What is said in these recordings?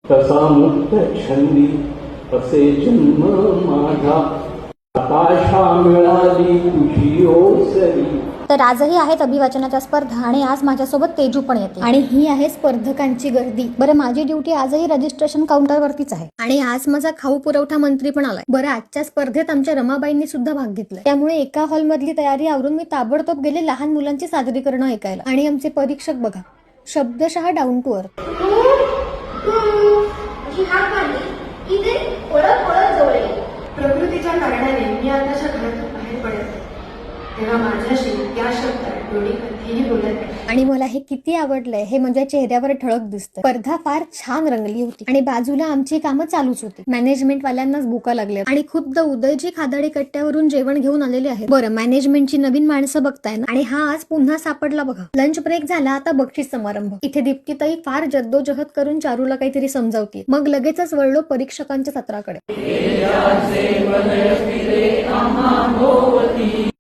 तसा मुक्त छंदी असे जन्म माझा, आकाशा मिळाली तुझी ओसरी. तर आजही आहेत अभिवाचनाच्या स्पर्धा आणि आज माझ्यासोबत तेजू पण येते आणि ही आहे स्पर्धकांची गर्दी. बरं, माझी ड्युटी आजही रजिस्ट्रेशन काउंटरवरतीच आहे आणि आज माझा खाऊ पुरवठा मंत्री पण आलाय. बरं, आजच्या स्पर्धेत आमच्या रमाबाईंनी सुद्धा भाग घेतलाय, त्यामुळे एका हॉल मधली तयारी आवरून मी ताबडतोब गेले लहान मुलांची सादरीकरण ऐकायला. आणि आमचे परीक्षक बघा, शब्दशः डाऊन टू अर्थ. प्रकृतीच्या कारणाने मी आताच्या घरातून बाहेर पडत आहे, तेव्हा माझ्याशी त्या शब्दात डोळी कधीही बोलत नाही. आणि मला हे किती आवडलंय हे म्हणजे चेहऱ्यावर ठळक दिसतं. स्पर्धा फार छान रंगली होती आणि बाजूला आमची कामं चालूच होती. मॅनेजमेंट वाल्यांनाच भुका लागल्या आणि खुद्द उदयजी खादाडी कट्ट्यावरून जेवण घेऊन आलेले आहेत. बरं, मॅनेजमेंटची नवीन माणसं बघताय ना, आणि हा आज पुन्हा सापडला बघा. लंच ब्रेक झाला, आता बक्षीस समारंभ. इथे दीप्तीताई फार जद्दोजहद करून चारूला काहीतरी समजावते. मग लगेचच वळलो परीक्षकांच्या सत्राकडे.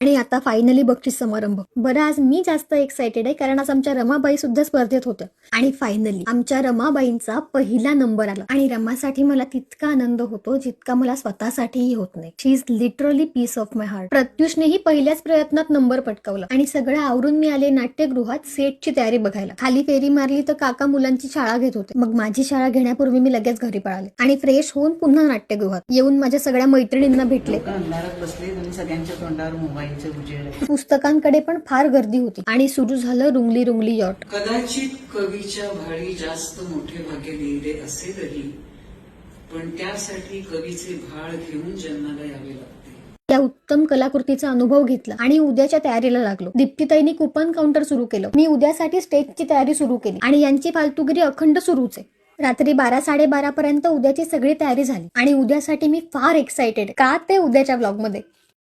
आणि आता फायनली बक्षीस समारंभ. बरं, आज मी जास्त एक्साइटेड आहे कारण आज आमच्या रमाबाई सुद्धा स्पर्धेत होत्या आणि फायनली आमच्या रमाबाईंचा पहिला नंबर आला. आणि रमासाठी मला तितका आनंद होतो जितका मला स्वतःसाठीही होत नाही. She is literally piece of my heart. प्रत्युषनेही पहिल्याच प्रयत्नात नंबर पटकावला आणि सगळं आवरून मी आले नाट्यगृहात सेटची तयारी बघायला. खाली फेरी मारली तर काका मुलांची शाळा घेत होते. मग माझी शाळा घेण्यापूर्वी मी लगेच घरी पळाले आणि फ्रेश होऊन पुन्हा नाट्यगृहात येऊन माझ्या सगळ्या मैत्रिणींना भेटले. सगळ्यांच्या तोंडावर मोबाईलचे उजेड. पुस्तकांकडे पण फार गर्दी होती आणि सुरू झालं रुंगली रुंगली यॉट. कदाचित कवीच्या भाळी जास्त मोठे भाग्य लिहिले असेलही, पण त्यासाठी कवीचे भाळ घेऊन जन्माला यावे लागते. त्या उत्तम कलाकृतीचा अनुभव घेतला आणि उद्याच्या तयारीला लागलो. दीप्तीताईंनी कुपन काउंटर सुरू केलं. मी उद्यासाठी स्टेजची तयारी सुरू केली आणि यांची फालतूगिरी अखंड सुरूच आहे. रात्री 12-12:30 पर्यंत उद्याची सगळी तयारी झाली आणि उद्यासाठी मी फार एक्साइटेड. का ते उद्याच्या ब्लॉग मध्ये.